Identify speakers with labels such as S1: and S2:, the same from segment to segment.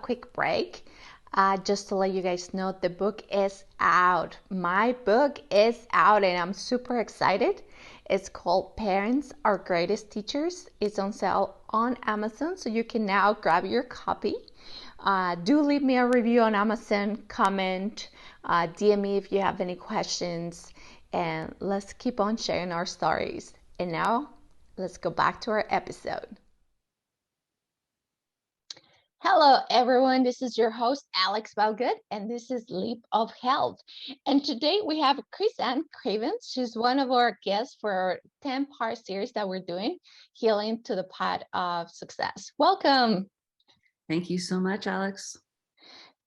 S1: quick break. Just to let you guys know, the book is out. My book is out and I'm super excited. It's called Parents Are Greatest Teachers. It's on sale on Amazon, so you can now grab your copy. Do leave me a review on Amazon, comment, DM me if you have any questions, and let's keep on sharing our stories. And now, let's go back to our episode. Hello, everyone. This is your host, Alex Valgood, and this is Leap of Health. And today we have Ann Cravens. She's one of our guests for our 10-part series that we're doing, Healing to the Path of Success. Welcome.
S2: Thank you so much, Alex.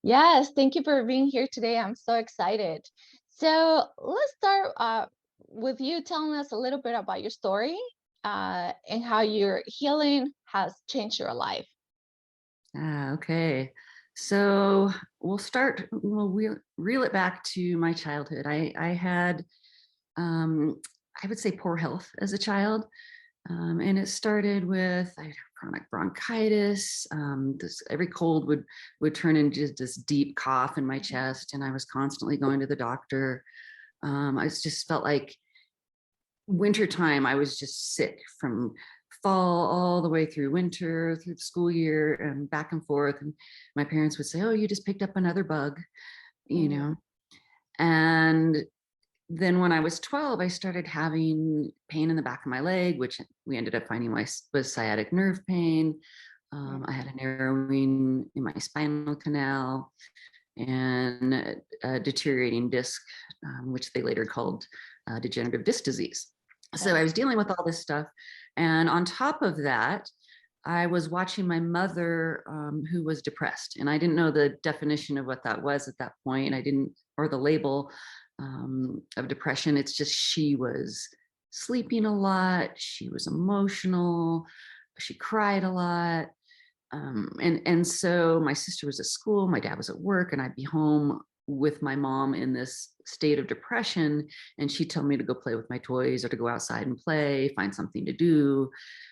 S1: Yes, thank you for being here today. I'm so excited. So let's start with you telling us a little bit about your story and how your healing has changed your life.
S2: Okay. So we'll reel it back to my childhood. I had, I would say, poor health as a child. And it started with, I had chronic bronchitis. Every cold would turn into this deep cough in my chest, and I was constantly going to the doctor. I just felt like wintertime, I was just sick from fall all the way through winter, through the school year, and back and forth. And my parents would say, "Oh, you just picked up another bug," you know. And then when I was 12, I started having pain in the back of my leg, which we ended up finding was sciatic nerve pain. I had a narrowing in my spinal canal and a deteriorating disc, which they later called degenerative disc disease. So I was dealing with all this stuff. And on top of that, I was watching my mother, who was depressed. And I didn't know the definition of what that was at that point. Or the label of depression. It's just she was sleeping a lot. She was emotional. She cried a lot. And so my sister was at school, my dad was at work, and I'd be home with my mom in this state of depression. And she'd tell me to go play with my toys or to go outside and play, find something to do.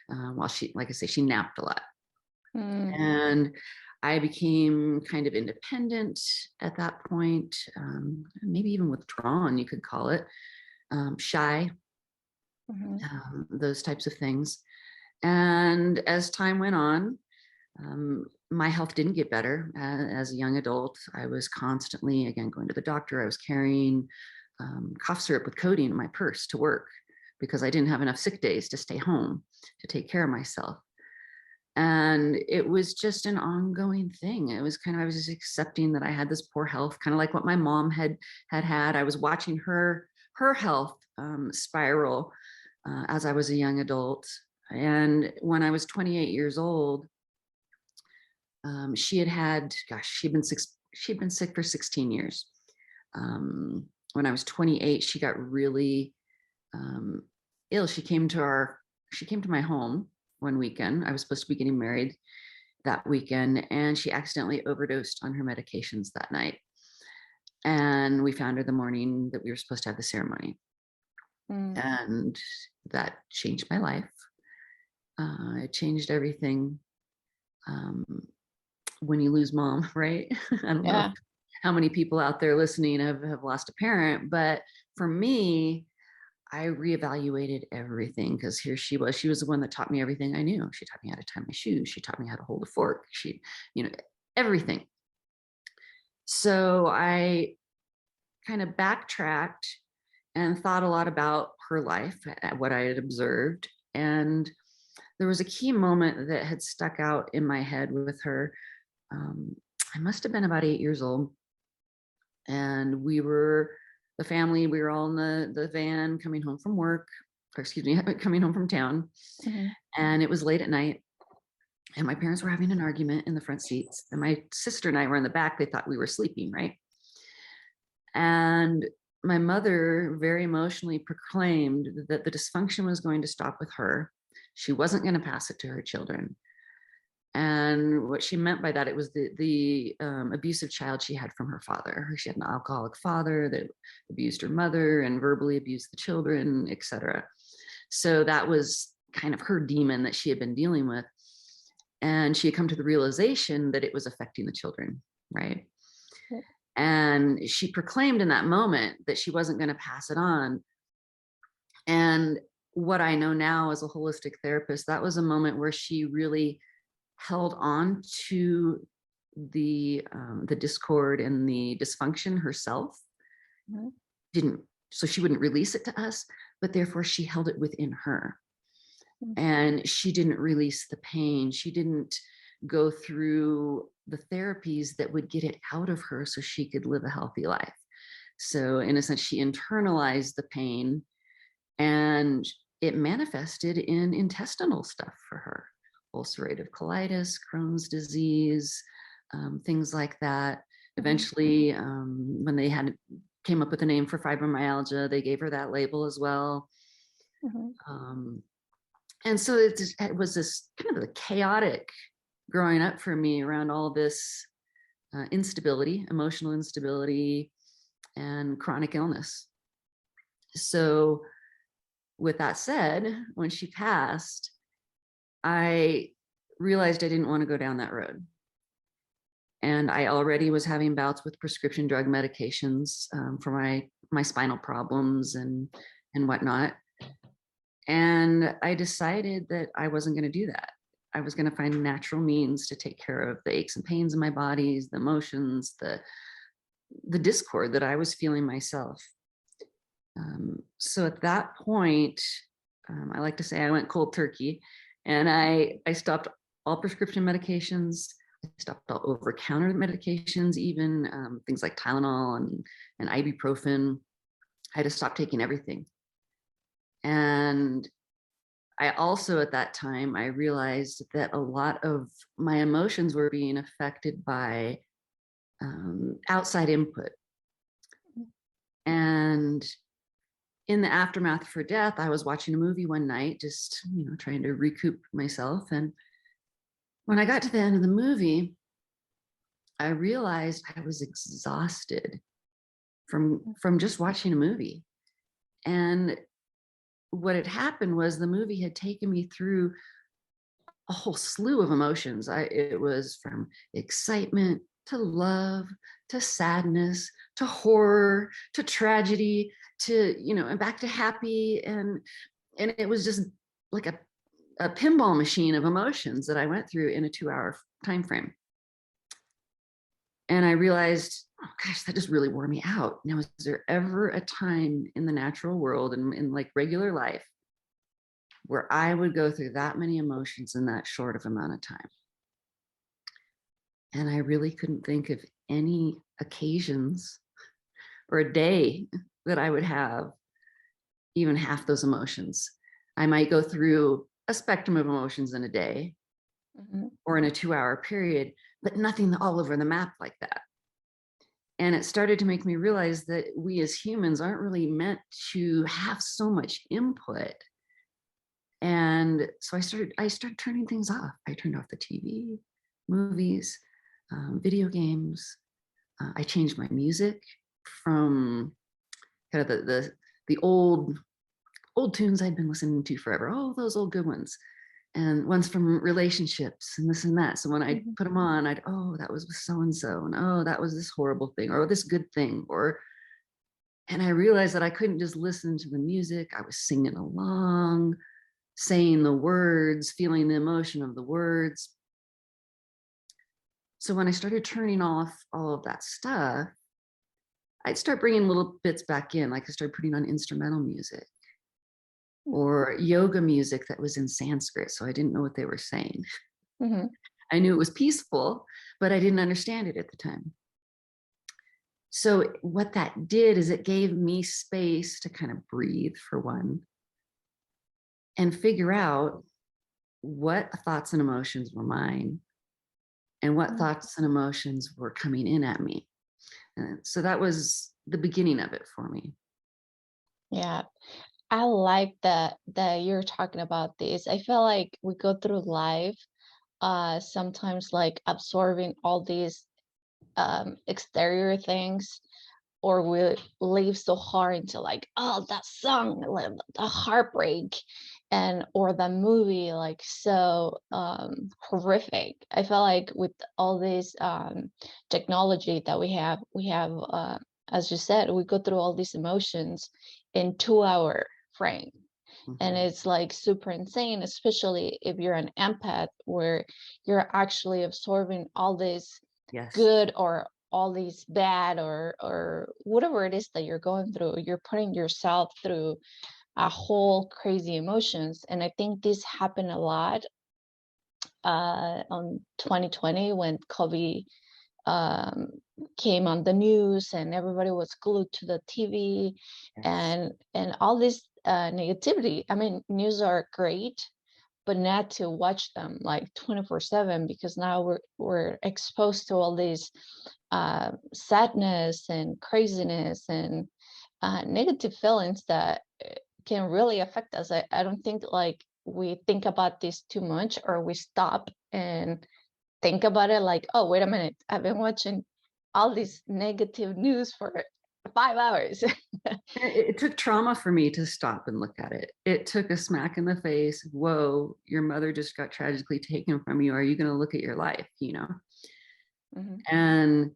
S2: While she, like I say, she napped a lot. And I became kind of independent at that point, maybe even withdrawn, you could call it, shy, those types of things. And as time went on, my health didn't get better. As a young adult, I was constantly, again, going to the doctor. I was carrying cough syrup with codeine in my purse to work because I didn't have enough sick days to stay home to take care of myself. And it was just an ongoing thing. It was I was just accepting that I had this poor health, kind of like what my mom had. I was watching her health spiral as I was a young adult. And when I was 28 years old, she'd been sick for 16 years. When I was 28, she got really ill. She came to my home one weekend. I was supposed to be getting married that weekend, and she accidentally overdosed on her medications that night. And we found her the morning that we were supposed to have the ceremony. And that changed my life. It changed everything. When you lose mom, right? I don't know how many people out there listening have lost a parent, but for me, I reevaluated everything because here she was the one that taught me everything I knew. She taught me how to tie my shoes. She taught me how to hold a fork. Everything. So I kind of backtracked and thought a lot about her life, what I had observed. And there was a key moment that had stuck out in my head with her. I must have been about 8 years old. And the family, we were all in the van coming home from work, coming home from town. And it was late at night. And my parents were having an argument in the front seats. And my sister and I were in the back. They thought we were sleeping, right? And my mother very emotionally proclaimed that the dysfunction was going to stop with her. She wasn't going to pass it to her children. And what she meant by that, it was the abusive child she had from her father. She had an alcoholic father that abused her mother and verbally abused the children, etc. So that was kind of her demon that she had been dealing with. And she had come to the realization that it was affecting the children, right? And she proclaimed in that moment that she wasn't going to pass it on. And what I know now as a holistic therapist, that was a moment where she really held on to the discord and the dysfunction herself. Didn't, so she wouldn't release it to us, but therefore she held it within her. And she didn't release the pain. She didn't go through the therapies that would get it out of her so she could live a healthy life. So in a sense, she internalized the pain, and it manifested in intestinal stuff for her: ulcerative colitis, Crohn's disease, things like that. Eventually, when they came up with a name for fibromyalgia, they gave her that label as well. And so it was this kind of a chaotic growing up for me around all this instability, emotional instability, and chronic illness. So with that said, when she passed, I realized I didn't want to go down that road. And I already was having bouts with prescription drug medications for my spinal problems and whatnot. And I decided that I wasn't going to do that. I was going to find natural means to take care of the aches and pains in my bodies, the emotions, the discord that I was feeling myself. So at that point, I like to say I went cold turkey, and I stopped all prescription medications. I stopped all over-the-counter medications, even things like Tylenol and ibuprofen. I had to stop taking everything. And I also, at that time, I realized that a lot of my emotions were being affected by outside input. And in the aftermath of her death, I was watching a movie one night, just, trying to recoup myself. And when I got to the end of the movie, I realized I was exhausted from just watching a movie. And what had happened was the movie had taken me through a whole slew of emotions. It was from excitement to love to sadness to horror to tragedy to, and back to happy. And it was just like a pinball machine of emotions that I went through in a 2-hour time frame. And I realized, oh gosh, that just really wore me out. Now, is there ever a time in the natural world and in like regular life where I would go through that many emotions in that short of amount of time? And I really couldn't think of any occasions or a day that I would have even half those emotions. I might go through a spectrum of emotions in a day or in a 2-hour period, but nothing all over the map like that. And it started to make me realize that we as humans aren't really meant to have so much input. And so I started turning things off. I turned off the TV, movies, video games. I changed my music from kind of the old tunes I'd been listening to forever. Oh, those old good ones. And ones from relationships and this and that. So when I put them on, oh, that was with so-and-so. And oh, that was this horrible thing or this good thing. And I realized that I couldn't just listen to the music. I was singing along, saying the words, feeling the emotion of the words. So when I started turning off all of that stuff, I'd start bringing little bits back in. Like I started putting on instrumental music or yoga music that was in Sanskrit. So I didn't know what they were saying. I knew it was peaceful, but I didn't understand it at the time. So what that did is it gave me space to kind of breathe, for one, and figure out what thoughts and emotions were mine and what thoughts and emotions were coming in at me. And so that was the beginning of it for me.
S1: Yeah. I like that you're talking about this. I feel like we go through life sometimes like absorbing all these exterior things, or we live so hard into like, oh, that song, like, the heartbreak, and or the movie like so horrific. I feel like with all this technology that we have as you said, we go through all these emotions in 2 hour frame, and
S2: Mhm.
S1: it's like super insane, especially if you're an empath where you're actually absorbing all this
S2: Yes.
S1: good or all these bad or whatever it is that you're going through. You're putting yourself through a whole crazy emotions, and I think this happened a lot on 2020 when COVID um, came on the news and everybody was glued to the TV,
S2: Yes.
S1: and all this negativity. I mean, news are great, but not to watch them like 24/7, because now we're exposed to all these sadness and craziness and negative feelings that can really affect us. I don't think like we think about this too much, or we stop and think about it like, oh, wait a minute, I've been watching all this negative news for 5 hours.
S2: It took trauma for me to stop and look at it. It took a smack in the face. Whoa, your mother just got tragically taken from you. Are you going to look at your life?
S1: Mhm.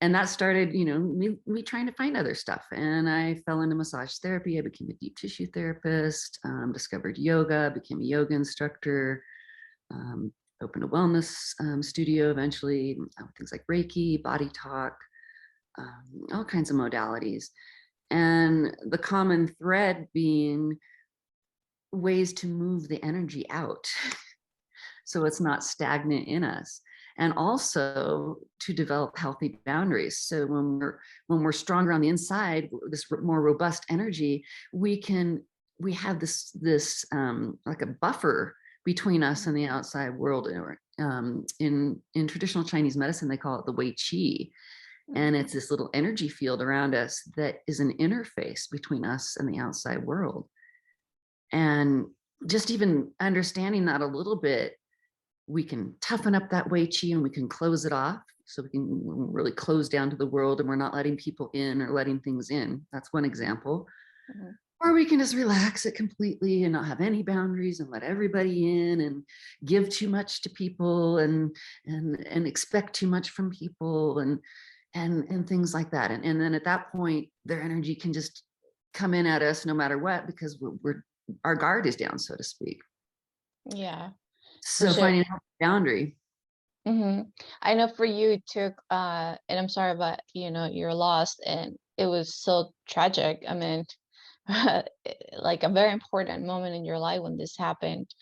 S2: And that started, me trying to find other stuff. And I fell into massage therapy. I became a deep tissue therapist, discovered yoga, became a yoga instructor, um, opened a wellness studio eventually, things like Reiki, BodyTalk, all kinds of modalities. And the common thread being ways to move the energy out so it's not stagnant in us, and also to develop healthy boundaries. So when we're stronger on the inside, this more robust energy, we have this like a buffer between us and the outside world. In traditional Chinese medicine, they call it the Wei Qi, and it's this little energy field around us that is an interface between us and the outside world. And just even understanding that a little bit, we can toughen up that Wei Qi and we can close it off. So we can really close down to the world and we're not letting people in or letting things in. That's one example.
S1: Mhm.
S2: Or we can just relax it completely and not have any boundaries and let everybody in and give too much to people and expect too much from people and things like that. And then at that point, their energy can just come in at us no matter what, because we're our guard is down, so to speak.
S1: Yeah, for
S2: So
S1: sure.
S2: finding out the boundary.
S1: hmm I know for you it took, and I'm sorry about, your loss, and it was so tragic. I mean, like a very important moment in your life when this happened.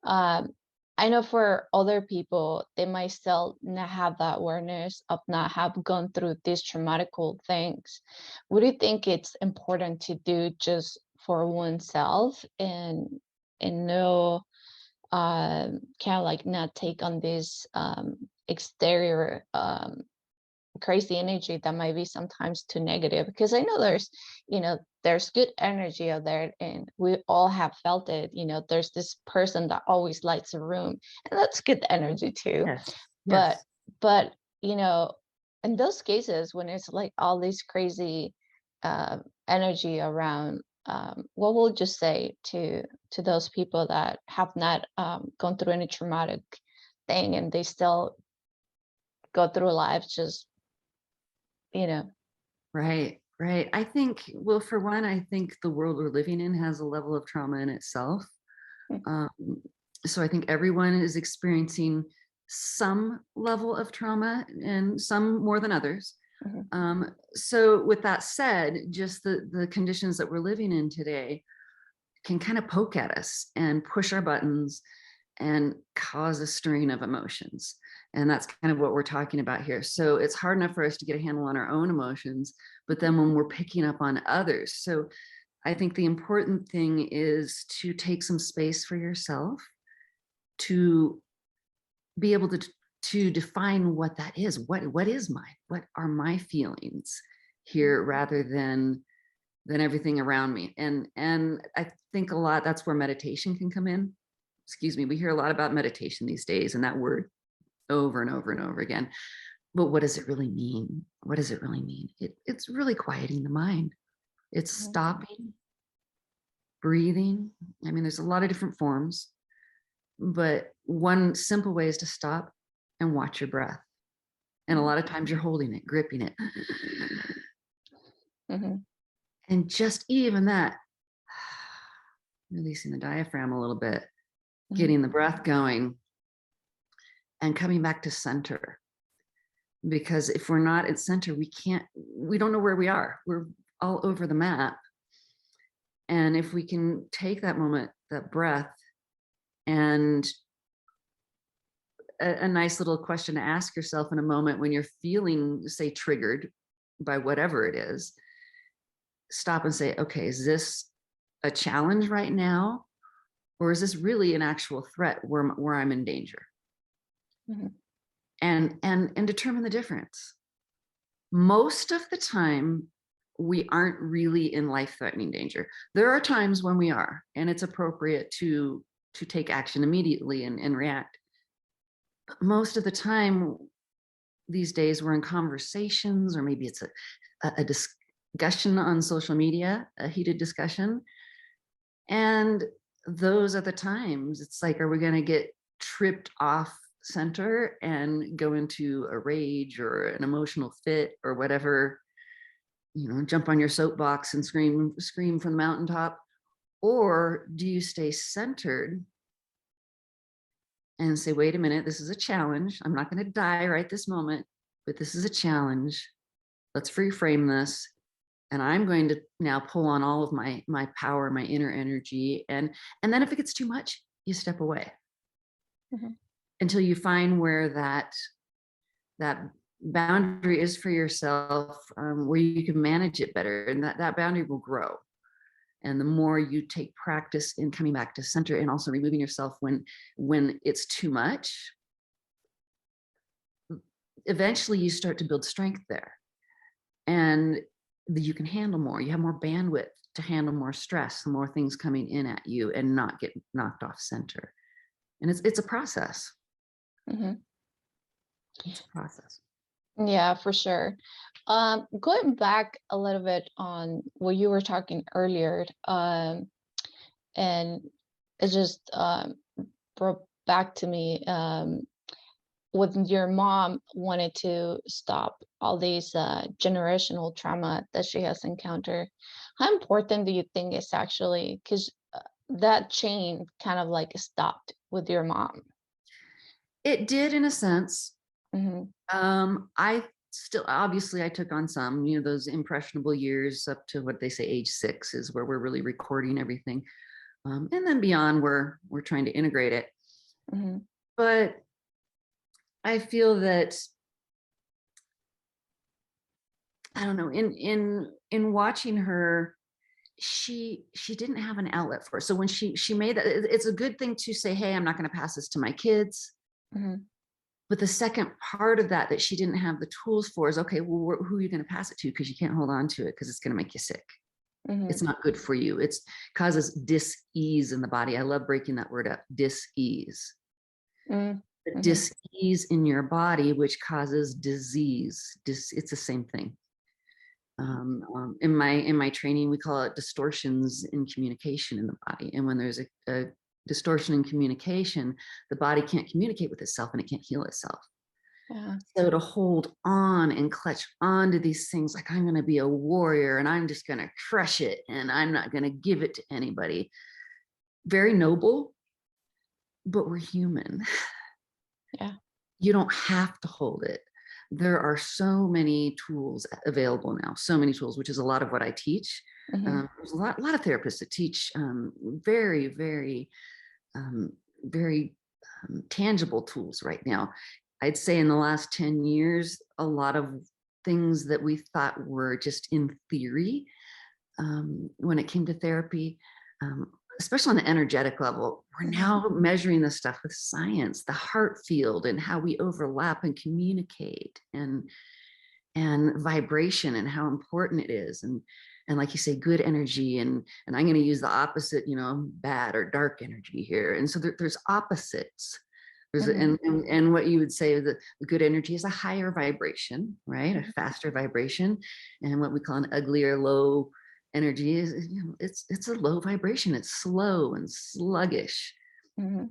S1: Um, I know for other people, they might still not have that awareness of not have gone through these traumatical things. What do you think it's important to do just for oneself and know kind of like not take on this exterior crazy energy that might be sometimes too negative, because I know there's good energy out there, and we all have felt it. There's this person that always lights a room, and that's good energy too.
S2: Yes.
S1: but
S2: Yes.
S1: but in those cases when it's like all this crazy energy around, what will you say to those people that have not gone through any traumatic thing, and they still go through life just you know
S2: Right. Right. I think, well, for one, I think the world we're living in has a level of trauma in itself. Um, so I think everyone is experiencing some level of trauma and some more than others.
S1: Mhm.
S2: So with that said, just the conditions that we're living in today can kind of poke at us and push our buttons and cause a stirring of emotions. And that's kind of what we're talking about here. So it's hard enough for us to get a handle on our own emotions, but then when we're picking up on others. So I think the important thing is to take some space for yourself to be able to define what that is. What are my feelings here, rather than everything around me. And I think a lot, that's where meditation can come in. Excuse me, we hear a lot about meditation these days and that word over and over and over again. But what does it really mean? What does it really mean? It's really quieting the mind. It's
S1: Mhm.
S2: stopping breathing. I mean, there's a lot of different forms, but one simple way is to stop and watch your breath. And a lot of times you're holding it, gripping it.
S1: Mm-hmm.
S2: And just even that, releasing the diaphragm a little bit, getting the breath going, and coming back to center. Because if we're not at center, we don't know where we are. We're all over the map. And if we can take that moment, that breath, and a nice little question to ask yourself in a moment when you're feeling, say, triggered by whatever it is, stop and say, okay, is this a challenge right now? Or is this really an actual threat where I'm in danger?
S1: Mm-hmm.
S2: And determine the difference. Most of the time, we aren't really in life-threatening danger. There are times when we are, and it's appropriate to take action immediately and react. But most of the time these days, we're in conversations, or maybe it's a discussion on social media, a heated discussion. And those are the times it's like, are we going to get tripped off center and go into a rage or an emotional fit or whatever, jump on your soapbox and scream from the mountaintop? Or do you stay centered and say, wait a minute, this is a challenge. I'm not going to die right this moment, but this is a challenge. Let's reframe this. And I'm going to now pull on all of my power, my inner energy. And then if it gets too much, you step away until you find where that boundary is for yourself, where you can manage it better. And that boundary will grow. And the more you take practice in coming back to center and also removing yourself when it's too much, eventually you start to build strength there. And you can handle more. You have more bandwidth to handle more stress, more things coming in at you, and not get knocked off center. And it's a process.
S1: Mm-hmm.
S2: It's a process.
S1: Yeah, for sure. Going back a little bit on what you were talking earlier, and it just brought back to me when your mom wanted to stop all these generational trauma that she has encountered. How important do you think it's actually, because that chain kind of like stopped with your mom?
S2: It did, in a sense.
S1: Mm-hmm.
S2: I still, obviously I took on some, those impressionable years up to what they say age 6 is where we're really recording everything. And then beyond, we're trying to integrate it.
S1: Mm-hmm.
S2: But I feel that, I don't know, in watching her, she didn't have an outlet for it. So when she made that, it's a good thing to say, hey, I'm not going to pass this to my kids.
S1: Mm-hmm.
S2: But the second part of that she didn't have the tools for is, okay, well, who are you going to pass it to? Because you can't hold on to it because it's going to make you sick.
S1: Mm-hmm.
S2: It's not good for you. It causes dis-ease in the body. I love breaking that word up, dis-ease.
S1: Mm-hmm.
S2: The dis-ease in your body, which causes disease. It's the same thing. In my training, we call it distortions in communication in the body. And when there's a distortion in communication, the body can't communicate with itself and it can't heal itself.
S1: Yeah.
S2: So to hold on and clutch onto these things like, I'm going to be a warrior and I'm just going to crush it and I'm not going to give it to anybody. Very noble, but we're human.
S1: Yeah.
S2: You don't have to hold it. There are so many tools available now, so many tools, which is a lot of what I teach.
S1: Mm-hmm.
S2: There's a lot of therapists that teach very, very, very tangible tools right now. I'd say in the last 10 years, a lot of things that we thought were just in theory when it came to therapy, especially on the energetic level, we're now measuring this stuff with science, the heart field and how we overlap and communicate, and vibration and how important it is. And like you say, good energy. And I'm going to use the opposite, bad or dark energy here. And so there's opposites. There's and what you would say is that the good energy is a higher vibration, right? A faster vibration. And what we call an uglier, low energy is, it's a low vibration. It's slow and sluggish.
S1: Mm-hmm.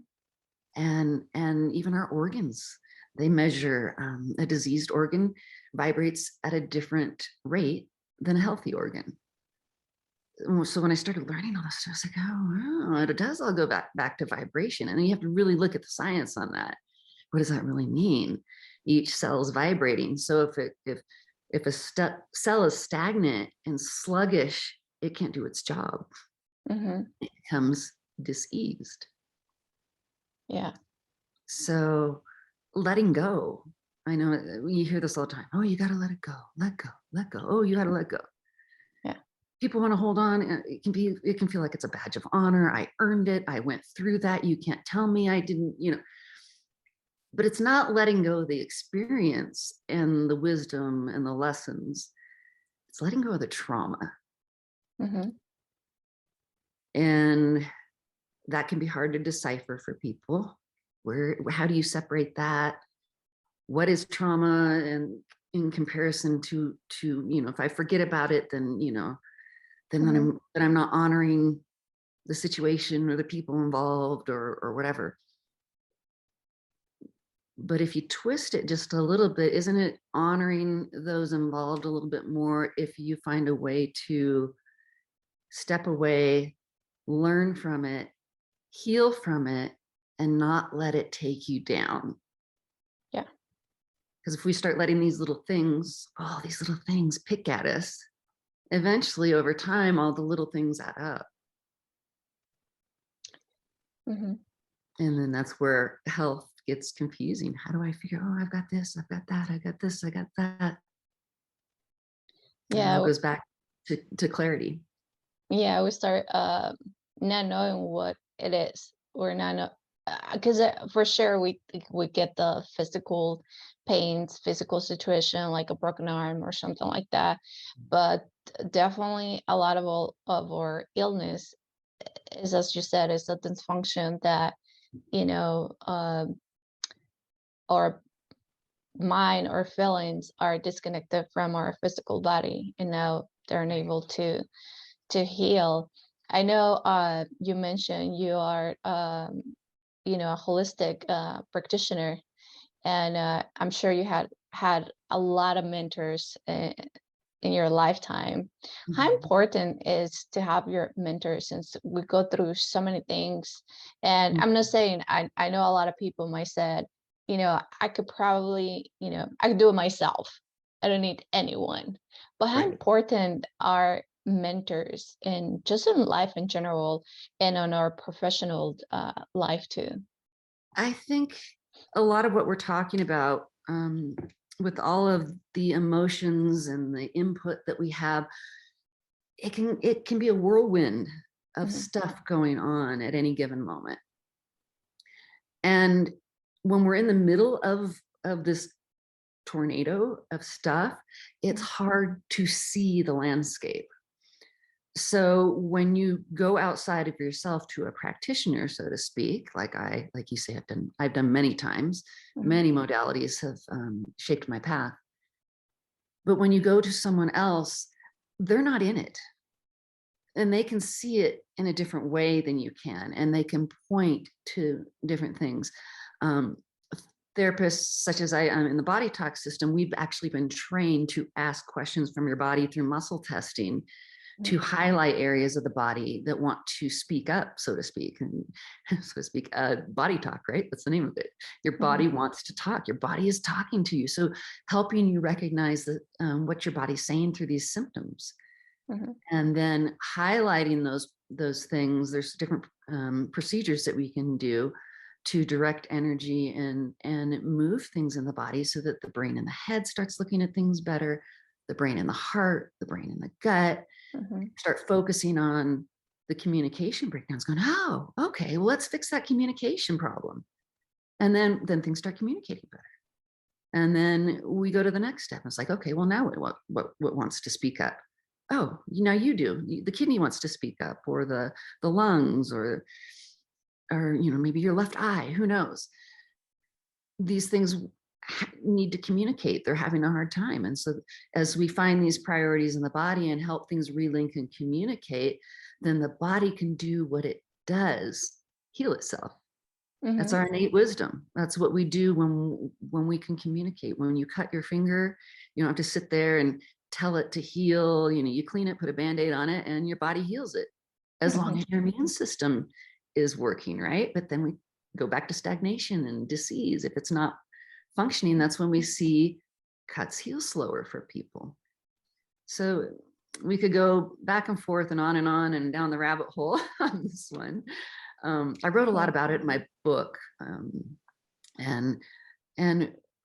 S2: And even our organs, they measure a diseased organ vibrates at a different rate than a healthy organ. So when I started learning all this stuff, I was like, oh, it does all go back to vibration. And you have to really look at the science on that. What does that really mean? Each cell is vibrating. So if a cell is stagnant and sluggish, it can't do its job.
S1: Mm-hmm.
S2: It becomes diseased.
S1: Yeah.
S2: So letting go. I know you hear this all the time. Oh, you got to let it go. Let go. Let go. Oh, you got to let go.
S1: Yeah.
S2: People want to hold on. It can feel like it's a badge of honor. I earned it. I went through that. You can't tell me I didn't, but it's not letting go of the experience and the wisdom and the lessons. It's letting go of the trauma.
S1: Mm-hmm.
S2: And that can be hard to decipher for people. How do you separate that? What is trauma, and in comparison to if I forget about it, then
S1: Mm-hmm.
S2: I'm not honoring the situation or the people involved or whatever. But if you twist it just a little bit, isn't it honoring those involved a little bit more if you find a way to step away, learn from it, heal from it, and not let it take you down?
S1: Yeah.
S2: Because if we start letting these little things pick at us, eventually over time, all the little things add up.
S1: Mm-hmm.
S2: And then that's where health gets confusing. How do I figure, oh, I've got this, I've got that, I got this, I got that. And it all
S1: Yeah.
S2: goes back to clarity.
S1: Yeah. We start not knowing what it is. We're not know because for sure we get the physical pains, physical situation like a broken arm or something like that. But definitely a lot of our illness is, as you said, is a dysfunction that you know our mind or feelings are disconnected from our physical body, and now they're unable to heal. I know you mentioned you are a holistic practitioner, and I'm sure you had a lot of mentors in your lifetime. How
S2: Mhm.
S1: important is to have your mentors, since we go through so many things? And I'm not saying I know a lot of people might said, I could probably, I could do it myself. I don't need anyone. But how
S2: Right.
S1: important are mentors in just in life in general and on our professional life too?
S2: I think a lot of what we're talking about, with all of the emotions and the input that we have, it can be a whirlwind of
S1: Mhm.
S2: stuff going on at any given moment. And when we're in the middle of this tornado of stuff, it's
S1: Mhm.
S2: hard to see the landscape. So when you go outside of yourself to a practitioner, so to speak, like you say, I've done many times.
S1: Mhm.
S2: Many modalities have shaped my path. But when you go to someone else, they're not in it, and they can see it in a different way than you can, and they can point to different things. Um, Therapists such as I am in the BodyTalk system, we've actually been trained to ask questions from your body through muscle testing to
S1: Mhm.
S2: highlight areas of the body that want to speak up, so to speak, and so to speak, body talk, right? That's the name of it. Your body
S1: Mhm.
S2: wants to talk. Your body is talking to you. So helping you recognize that what your body's saying through these symptoms,
S1: Mhm.
S2: and then highlighting those things. There's different procedures that we can do to direct energy and move things in the body so that the brain and the head starts looking at things better, the brain and the heart, the brain and the gut
S1: Mhm.
S2: start focusing on the communication breakdowns, going, oh, okay, well, let's fix that communication problem. And then things start communicating better. And then we go to the next step. It's like, okay, well, now what wants to speak up? Oh, now you do. The kidney wants to speak up, or the lungs, or maybe your left eye. Who knows? These things need to communicate. They're having a hard time. And so as we find these priorities in the body and help things relink and communicate, then the body can do what it does, heal itself. That's our innate wisdom. That's what we do when we can communicate. When you cut your finger, you don't have to sit there and tell it to heal. You clean it, put a Band-Aid on it, and your body heals it, as long as your immune system is working, right? But then we go back to stagnation and disease. If it's not functioning, that's when we see cuts heal slower for people. So we could go back and forth and on and down the rabbit hole on this one. I wrote a lot about it in my book, and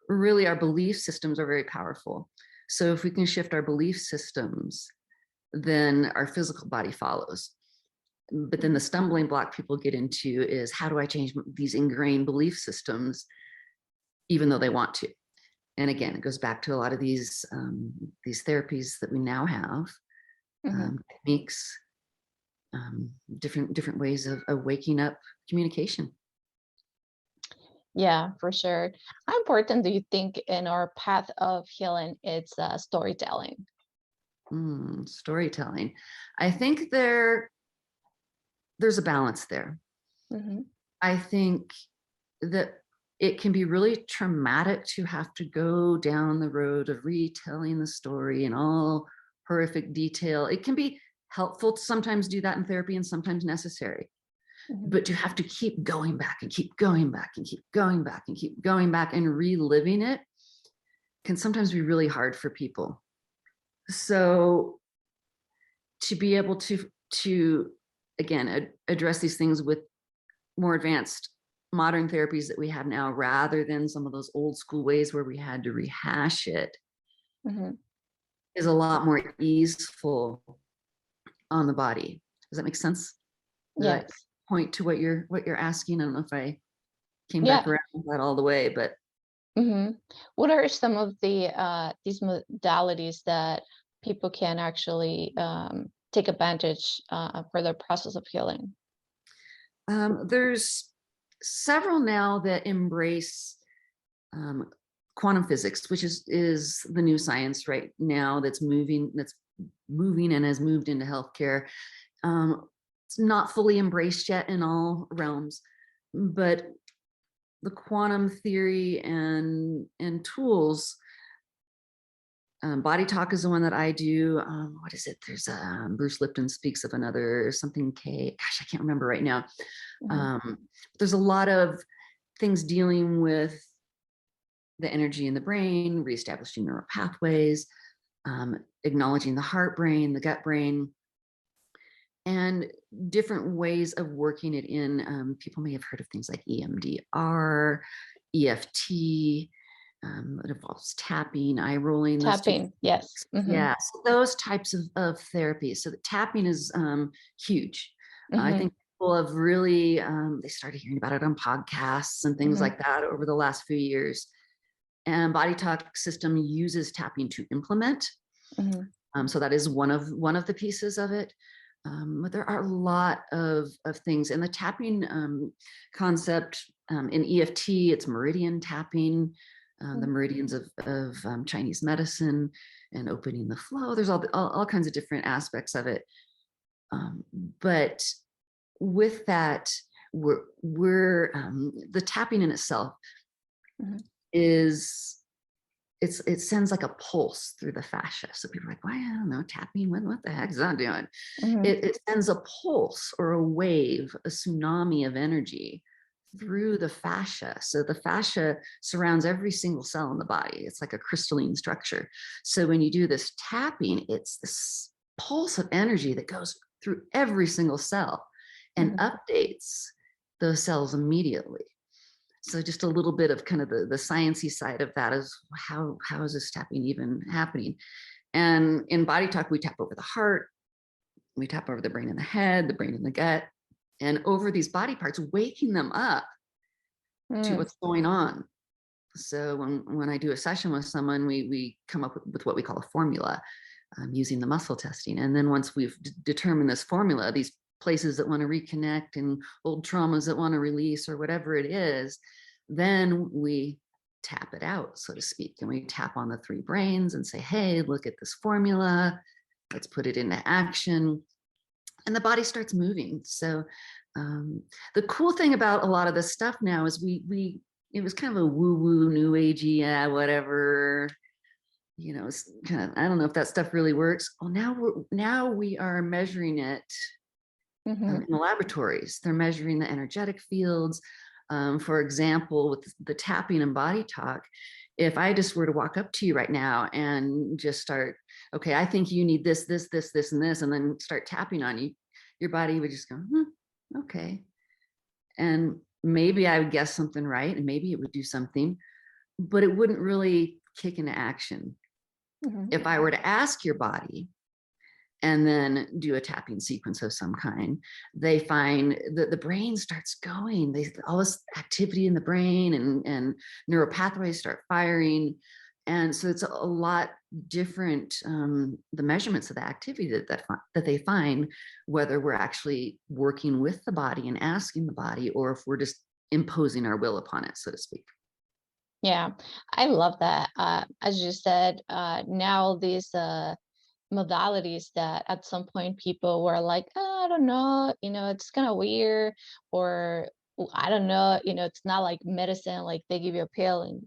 S2: really our belief systems are very powerful. So if we can shift our belief systems, then our physical body follows. But then the stumbling block people get into is, how do I change these ingrained belief systems, even though they want to? And again, it goes back to a lot of these therapies that we now have, techniques, different ways of waking up communication.
S1: Yeah, for sure. How important do you think in our path of healing it's storytelling?
S2: Storytelling. I think there's a balance there. I think that it can be really traumatic to have to go down the road of retelling the story in all horrific detail. It can be helpful to sometimes do that in therapy and sometimes necessary. But to have to keep going back and keep going back and keep going back and keep going back and reliving it can sometimes be really hard for people. So to be able to again address these things with more advanced modern therapies that we have now, rather than some of those old school ways where we had to rehash it, is a lot more easeful on the body. Does that make sense?
S1: Yes.
S2: Point to what you're asking. I don't know if I came back around that all the way, but
S1: what are some of the these modalities that people can actually take advantage for their process of healing?
S2: There's several now that embrace quantum physics, which is the new science right now that's moving and has moved into healthcare. It's not fully embraced yet in all realms, but the quantum theory and tools. BodyTalk is the one that I do. What is it? There's Bruce Lipton speaks of another something K. Gosh, I can't remember right now. There's a lot of things dealing with the energy in the brain, reestablishing neural pathways, acknowledging the heart brain, the gut brain, and different ways of working it in. People may have heard of things like EMDR, EFT. It involves tapping, eye rolling.
S1: Tapping, yes.
S2: Yeah, so those types of therapies. So the tapping is huge. I think people have really, they started hearing about it on podcasts and things like that over the last few years. And BodyTalk system uses tapping to implement. So that is one of the pieces of it. But there are a lot of things. And the tapping concept in EFT, it's meridian tapping. The meridians of Chinese medicine and opening the flow. There's all kinds of different aspects of it. But with that, we're the tapping in itself is it sends like a pulse through the fascia. So people are like, well, I don't know, tapping, what the heck is that doing? It sends a pulse or a wave, a tsunami of energy through the fascia. So the fascia surrounds every single cell in the body. It's like a crystalline structure. So when you do this tapping, it's this pulse of energy that goes through every single cell and updates those cells immediately. So just a little bit of kind of the sciencey side of that is how is this tapping even happening? And in BodyTalk, we tap over the heart, we tap over the brain and the head, the brain and the gut, and over these body parts, waking them up to what's going on. So when I do a session with someone, we come up with what we call a formula using the muscle testing. And then once we've determined this formula, these places that want to reconnect and old traumas that want to release or whatever it is, then we tap it out, so to speak. And we tap on the three brains and say, hey, look at this formula. Let's put it into action. And the body starts moving. So the cool thing about a lot of this stuff now is it was kind of a woo-woo, new agey, whatever, it's kind of, I don't know if that stuff really works. Well, now we are measuring it in the laboratories. They're measuring the energetic fields. For example, with the tapping and body talk, if I just were to walk up to you right now and just start, okay, I think you need this, this, this, this, and this, and then start tapping on you, your body would just go, okay. And maybe I would guess something right, and maybe it would do something, but it wouldn't really kick into action. If I were to ask your body and then do a tapping sequence of some kind, they find that the brain starts going. All this activity in the brain and neural pathways start firing. And so it's a lot different, the measurements of the activity that they find, whether we're actually working with the body and asking the body, or if we're just imposing our will upon it, so to speak.
S1: Yeah, I love that. As you said, now these modalities that at some point people were like, oh, I don't know, it's kind of weird, or I don't know, it's not like medicine, like they give you a pill and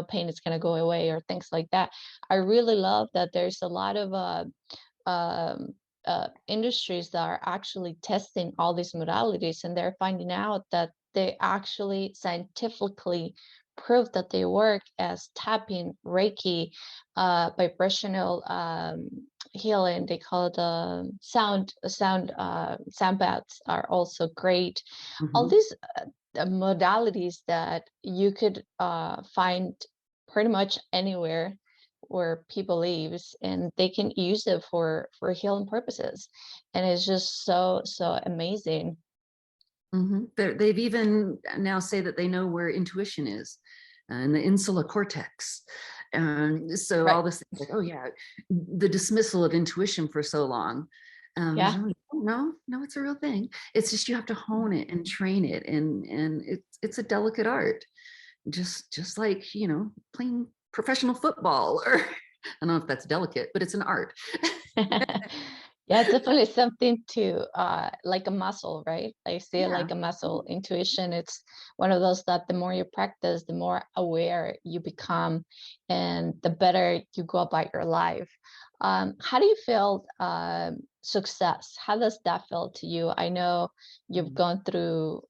S1: pain is going to go away or things like that. I really love that there's a lot of um, industries that are actually testing all these modalities, and they're finding out that they actually scientifically prove that they work, as tapping, Reiki, vibrational healing. They call it sound baths are also great. All
S2: Mm-hmm.
S1: these modalities that you could find pretty much anywhere where people lives, and they can use it for healing purposes, and it's just so amazing.
S2: Mm-hmm. They've even now say that they know where intuition is, in the insula cortex. So
S1: Right.
S2: all this like, oh yeah, the dismissal of intuition for so long.
S1: Yeah.
S2: No, it's a real thing. It's just you have to hone it and train it, and it's a delicate art, just like playing professional football, or I don't know if that's delicate, but it's an art.
S1: Yeah, it's definitely something to like a muscle, right? I see it
S2: Yeah.
S1: like a muscle. Intuition, it's one of those that the more you practice, the more aware you become, and the better you go about your life. How do you feel success? How does that feel to you? I know you've gone through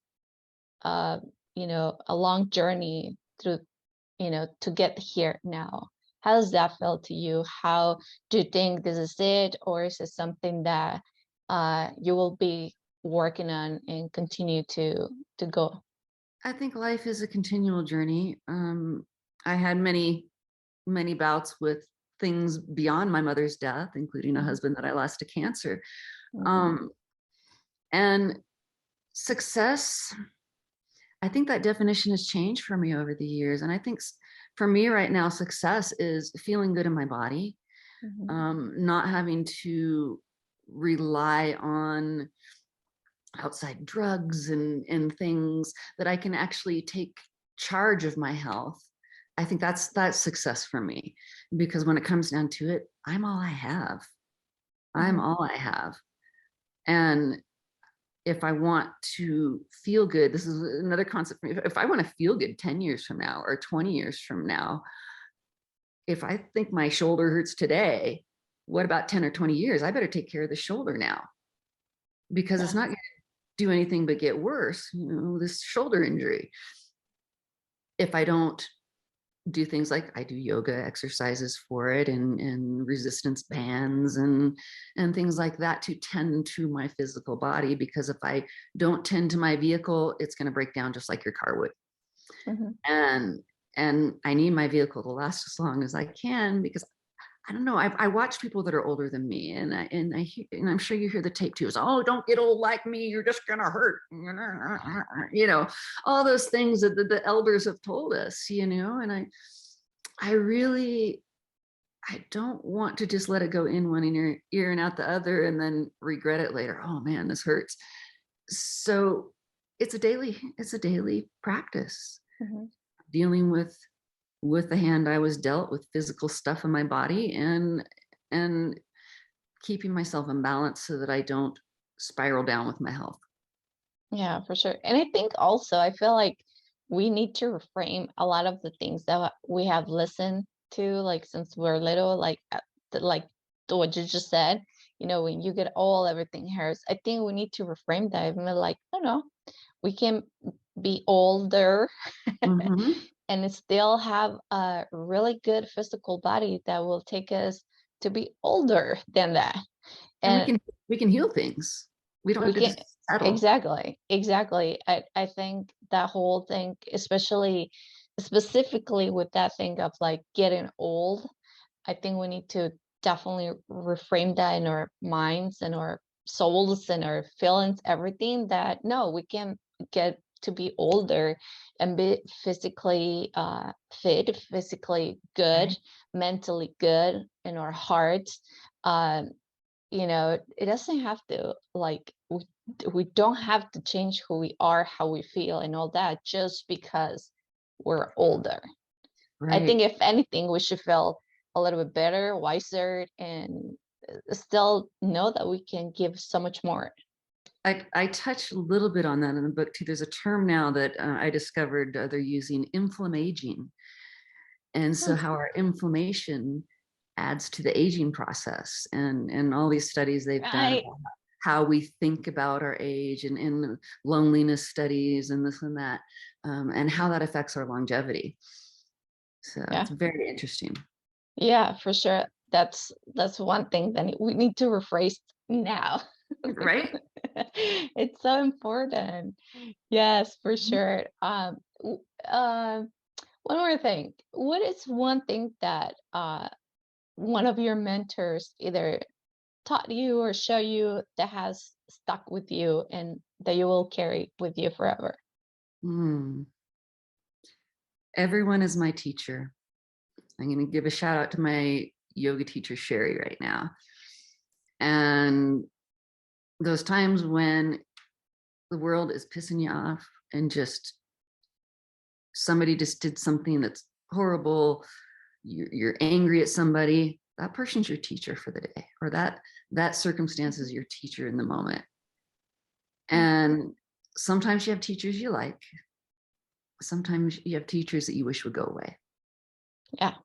S1: uh, a long journey through, to get here now. How does that feel to you? How do you think this is it, or is it something that you will be working on and continue to go?
S2: I think life is a continual journey. I had many bouts with things beyond my mother's death, including a
S1: Mhm.
S2: husband that I lost to cancer.
S1: Mhm.
S2: Um, and success, I think that definition has changed for me over the years. And I think for me right now, success is feeling good in my body,
S1: Mhm.
S2: not having to rely on outside drugs and things, that I can actually take charge of my health. I think that's success for me, because when it comes down to it, I'm all I have. I'm
S1: Mhm.
S2: all I have. And if I want to feel good, this is another concept for me. If I want to feel good 10 years from now or 20 years from now, if I think my shoulder hurts today, what about 10 or 20 years? I better take care of the shoulder now, because it's
S1: Yeah.
S2: not going to do anything but get worse, this shoulder injury. If I don't do things like I do yoga exercises for it, and resistance bands and things like that to tend to my physical body, because if I don't tend to my vehicle, it's going to break down just like your car would.
S1: Mhm.
S2: And I need my vehicle to last as long as I can, because I don't know. I watch people that are older than me, and I'm sure you hear the tape too. Is, oh, don't get old like me. You're just gonna hurt. All those things that the elders have told us. And I really, I don't want to just let it go in one ear and out the other, and then regret it later. Oh man, this hurts. So it's a daily practice,
S1: Mhm.
S2: dealing with with the hand I was dealt, with physical stuff in my body, and keeping myself in balance so that I don't spiral down with my health.
S1: Yeah, for sure. And I think also, I feel like we need to reframe a lot of the things that we have listened to, like since we're little, like what you just said, when you get old, everything hurts. I think we need to reframe that and be like, no, we can be older
S2: Mm-hmm.
S1: and still have a really good physical body that will take us to be older than that.
S2: And
S1: And
S2: we can heal things. We don't
S1: we
S2: have to
S1: can
S2: just settle.
S1: exactly. I think that whole thing, especially specifically with that thing of like getting old, I think we need to definitely reframe that in our minds and our souls and our feelings, everything, that no, we can get to be older and be physically fit, physically good,
S2: Right.
S1: mentally good in our hearts. Um, it doesn't have to, like, we don't have to change who we are, how we feel, and all that just because we're older. I think
S2: Right.
S1: if anything, we should feel a little bit better, wiser, and still know that we can give so much more.
S2: I touch a little bit on that in the book too. There's a term now that I discovered they're using, inflammaging. And so
S1: Hmm.
S2: how our inflammation adds to the aging process, and all these studies they've done
S1: Right.
S2: about how we think about our age, and loneliness studies and this and that, and how that affects our longevity. So
S1: Yeah.
S2: it's very interesting.
S1: Yeah, for sure. That's one thing that we need to rephrase now.
S2: Right.
S1: It's so important. Yes, for
S2: Mhm.
S1: sure. One more thing. What is one thing that one of your mentors either taught you or show you that has stuck with you and that you will carry with you forever?
S2: Mm. Everyone is my teacher. I'm going to give a shout out to my yoga teacher, Sherry, right now. And those times when the world is pissing you off, and just somebody just did something that's horrible, you're angry at somebody, that person's your teacher for the day, or that circumstance is your teacher in the moment.
S1: Mhm.
S2: And sometimes you have teachers you like, sometimes you have teachers that you wish would go away.
S1: Yeah.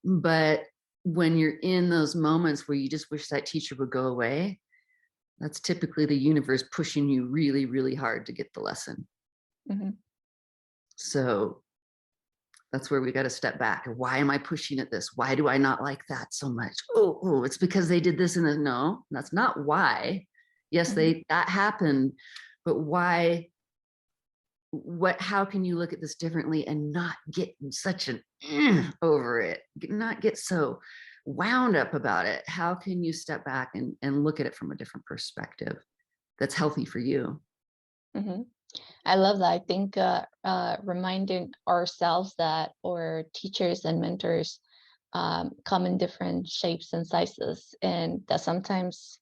S2: But when you're in those moments where you just wish that teacher would go away, that's typically the universe pushing you really, really hard to get the lesson.
S1: Hmm.
S2: So that's where we got to step back. Why am I pushing at this? Why do I not like that so much? Oh, it's because they did this. And no, that's not why. Yes,
S1: Hmm.
S2: that happened, but why? How can you look at this differently and not get such an over it, not get so wound up about it? How can you step back and look at it from a different perspective that's healthy for you?
S1: Hmm. I love that. I think reminding ourselves that our teachers and mentors come in different shapes and sizes, and that sometimes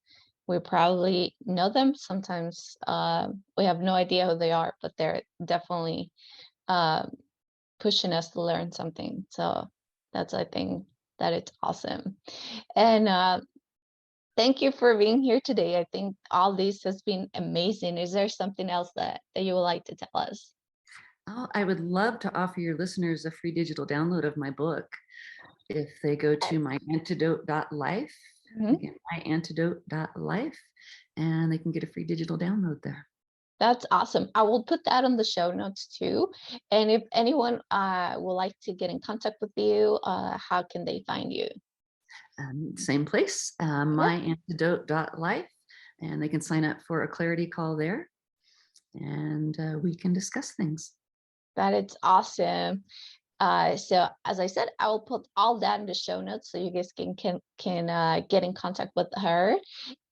S1: we probably know them, sometimes we have no idea who they are, but they're definitely uh, pushing us to learn something. So that's, I think, that it's awesome. And thank you for being here today. I think all this has been amazing. Is there something else that you would like to tell us?
S2: Oh, I would love to offer your listeners a free digital download of my book if they go to myantidote.life.
S1: Mhm.
S2: Again, myantidote.life, and they can get a free digital download there.
S1: That's awesome. I will put that on the show notes too. And if anyone would like to get in contact with you, how can they find you?
S2: Same place,
S1: Okay.
S2: myantidote.life, and they can sign up for a clarity call there, and we can discuss things.
S1: That is awesome. So as I said, I will put all that in the show notes so you guys can get in contact with her.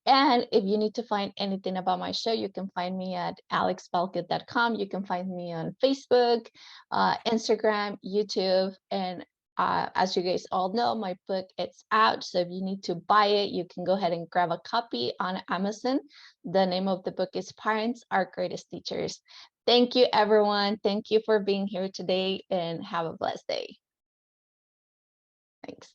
S1: And if you need to find anything about my show, you can find me at alexbalkit.com. You can find me on Facebook, Instagram, YouTube, and as you guys all know, my book it's out. So if you need to buy it, you can go ahead and grab a copy on Amazon. The name of the book is Parents Are Greatest Teachers. Thank you, everyone. Thank you for being here today, and have a blessed day. Thanks.